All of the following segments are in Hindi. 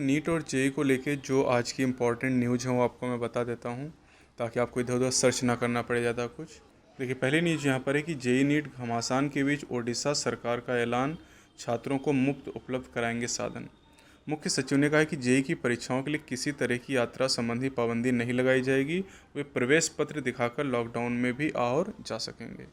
नीट और जेईई को लेके जो आज की इम्पोर्टेंट न्यूज़ है वो आपको मैं बता देता हूँ, ताकि आपको इधर उधर सर्च ना करना पड़े ज़्यादा कुछ। देखिए, पहली न्यूज़ यहाँ पर है कि जेईई नीट घमासान के बीच ओडिशा सरकार का ऐलान, छात्रों को मुफ्त उपलब्ध कराएंगे साधन। मुख्य सचिव ने कहा है कि जेईई की परीक्षाओं के लिए किसी तरह की यात्रा संबंधी पाबंदी नहीं लगाई जाएगी। वे प्रवेश पत्र दिखाकर लॉकडाउन में भी आ और जा सकेंगे।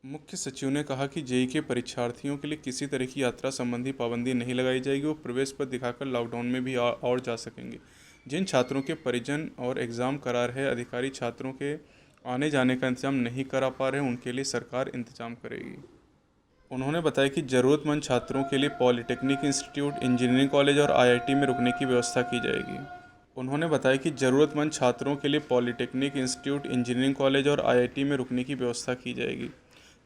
मुख्य सचिव ने कहा कि जेईई के परीक्षार्थियों के लिए किसी तरह की यात्रा संबंधी पाबंदी नहीं लगाई जाएगी। वो प्रवेश पत्र दिखाकर लॉकडाउन में भी और जा सकेंगे। जिन छात्रों के परिजन और एग्ज़ाम करार है अधिकारी छात्रों के आने जाने का इंतजाम नहीं करा पा रहे हैं, उनके लिए सरकार इंतजाम करेगी। उन्होंने बताया कि ज़रूरतमंद छात्रों के लिए पॉलिटेक्निक इंस्टीट्यूट, इंजीनियरिंग कॉलेज और आईआईटी में रुकने की व्यवस्था की जाएगी। उन्होंने बताया कि ज़रूरतमंद छात्रों के लिए पॉलिटेक्निक इंस्टीट्यूट, इंजीनियरिंग कॉलेज और आईआईटी में रुकने की व्यवस्था की जाएगी।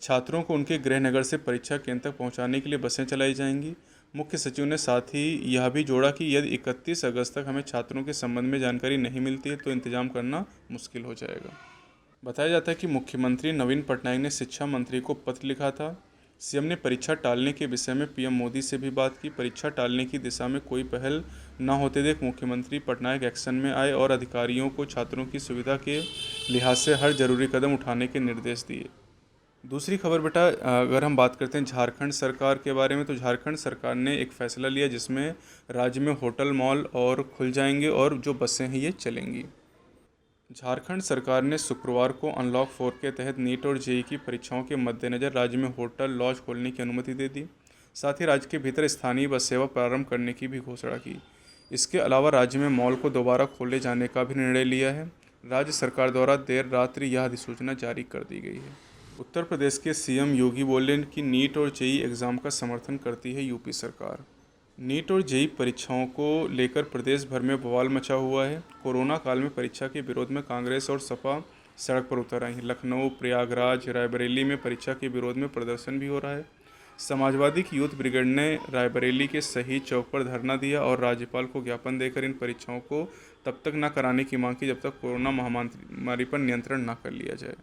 छात्रों को उनके गृह नगर से परीक्षा केंद्र तक पहुंचाने के लिए बसें चलाई जाएंगी। मुख्य सचिव ने साथ ही यह भी जोड़ा कि यदि 31 अगस्त तक हमें छात्रों के संबंध में जानकारी नहीं मिलती है तो इंतजाम करना मुश्किल हो जाएगा। बताया जाता है कि मुख्यमंत्री नवीन पटनायक ने शिक्षा मंत्री को पत्र लिखा था। सीएम ने परीक्षा टालने के विषय में पीएम मोदी से भी बात की। परीक्षा टालने की दिशा में कोई पहल न होते देख मुख्यमंत्री पटनायक एक्शन में आए और अधिकारियों को छात्रों की सुविधा के लिहाज से हर जरूरी कदम उठाने के निर्देश दिए। दूसरी खबर बेटा, अगर हम बात करते हैं झारखंड सरकार के बारे में, तो झारखंड सरकार ने एक फ़ैसला लिया जिसमें राज्य में होटल, मॉल और खुल जाएंगे और जो बसें हैं ये चलेंगी। झारखंड सरकार ने शुक्रवार को अनलॉक 4 के तहत नीट और जेईई की परीक्षाओं के मद्देनज़र राज्य में होटल, लॉज खोलने की अनुमति दे दी। साथ ही राज्य के भीतर स्थानीय बस सेवा प्रारंभ करने की भी घोषणा की। इसके अलावा राज्य में मॉल को दोबारा खोले जाने का भी निर्णय लिया है। राज्य सरकार द्वारा देर रात्रि यह अधिसूचना जारी कर दी गई है। उत्तर प्रदेश के सीएम योगी बोले कि नीट और जेईई एग्ज़ाम का समर्थन करती है यूपी सरकार। नीट और जेईई परीक्षाओं को लेकर प्रदेश भर में बवाल मचा हुआ है। कोरोना काल में परीक्षा के विरोध में कांग्रेस और सपा सड़क पर उतर आई हैं। लखनऊ, प्रयागराज, रायबरेली में परीक्षा के विरोध में प्रदर्शन भी हो रहा है। समाजवादी की यूथ ब्रिगेड ने रायबरेली के शहीद चौक पर धरना दिया और राज्यपाल को ज्ञापन देकर इन परीक्षाओं को तब तक न कराने की मांग की जब तक कोरोना महामारी पर नियंत्रण न कर लिया जाए।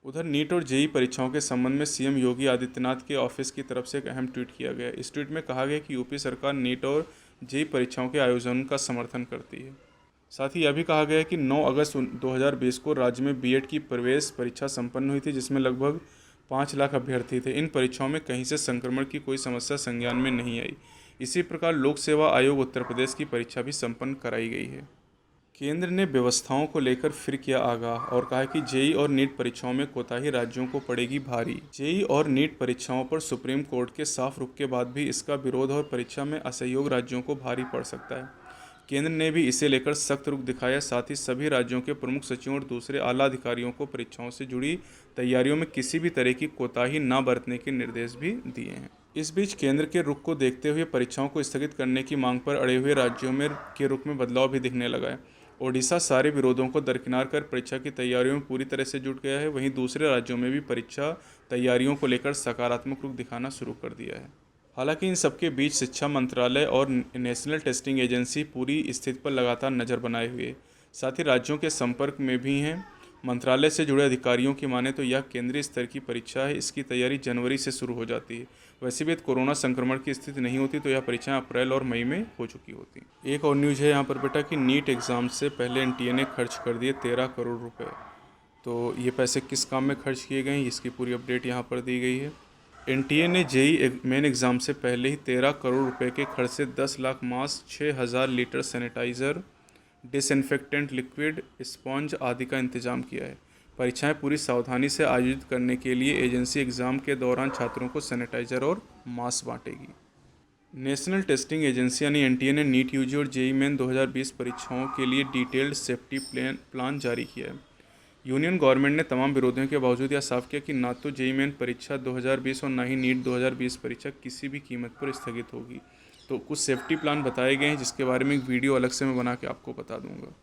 उधर नीट और जेईई परीक्षाओं के संबंध में सीएम योगी आदित्यनाथ के ऑफिस की तरफ से एक अहम ट्वीट किया गया। इस ट्वीट में कहा गया कि यूपी सरकार नीट और जेईई परीक्षाओं के आयोजन का समर्थन करती है। साथ ही यह भी कहा गया है कि 9 अगस्त 2020 को राज्य में बीएड की प्रवेश परीक्षा संपन्न हुई थी, जिसमें लगभग 5 लाख अभ्यर्थी थे। इन परीक्षाओं में कहीं से संक्रमण की कोई समस्या संज्ञान में नहीं आई। इसी प्रकार लोक सेवा आयोग उत्तर प्रदेश की परीक्षा भी संपन्न कराई गई है। केंद्र ने व्यवस्थाओं को लेकर फिर किया आगाह और कहा कि जेईई और नीट परीक्षाओं में कोताही राज्यों को पड़ेगी भारी। जेईई और नीट परीक्षाओं पर सुप्रीम कोर्ट के साफ रुख के बाद भी इसका विरोध और परीक्षा में असहयोग राज्यों को भारी पड़ सकता है। केंद्र ने भी इसे लेकर सख्त रुख दिखाया। साथ ही सभी राज्यों के प्रमुख सचिवों और दूसरे आला अधिकारियों को परीक्षाओं से जुड़ी तैयारियों में किसी भी तरह की कोताही न बरतने के निर्देश भी दिए हैं। इस बीच केंद्र के रुख को देखते हुए परीक्षाओं को स्थगित करने की मांग पर अड़े हुए राज्यों में के रुख में बदलाव भी दिखने लगा है। ओडिशा सारे विरोधों को दरकिनार कर परीक्षा की तैयारियों में पूरी तरह से जुट गया है। वहीं दूसरे राज्यों में भी परीक्षा तैयारियों को लेकर सकारात्मक रुख दिखाना शुरू कर दिया है। हालांकि इन सबके बीच शिक्षा मंत्रालय और नेशनल टेस्टिंग एजेंसी पूरी स्थिति पर लगातार नज़र बनाए हुए, साथ ही राज्यों के संपर्क में भी हैं। मंत्रालय से जुड़े अधिकारियों की माने तो यह केंद्रीय स्तर की परीक्षा है। इसकी तैयारी जनवरी से शुरू हो जाती है। वैसे भी कोरोना संक्रमण की स्थिति नहीं होती तो यह परीक्षाएं अप्रैल और मई में हो चुकी होती। एक और न्यूज़ है यहाँ पर बेटा कि नीट एग्ज़ाम से पहले एनटीए ने खर्च कर दिए 13 करोड़ रुपए। तो ये पैसे किस काम में खर्च किए गए हैं, इसकी पूरी अपडेट यहाँ पर दी गई है। एनटीए ने जेईई मेन एग्ज़ाम से पहले ही 13 करोड़ रुपए के खर्च से 10 lakh mask, 6000 litre sanitiser, disinfectant liquid, sponge आदि का इंतजाम किया है। परीक्षाएं पूरी सावधानी से आयोजित करने के लिए एजेंसी एग्ज़ाम के दौरान छात्रों को सैनिटाइज़र और मास्क बांटेगी। नेशनल टेस्टिंग एजेंसी यानी एनटीए ने नीट, यूजी और जेईई मेन 2020 परीक्षाओं के लिए डिटेल्ड सेफ्टी प्लान जारी किया है। यूनियन गवर्नमेंट ने तमाम विरोधियों के बावजूद यह साफ किया कि ना तो जेईई मेन परीक्षा 2020 और ना ही नीट 2020 परीक्षा किसी भी कीमत पर स्थगित होगी। तो कुछ सेफ्टी प्लान बताए गए हैं जिसके बारे में एक वीडियो अलग से मैं बना के आपको बता दूंगा।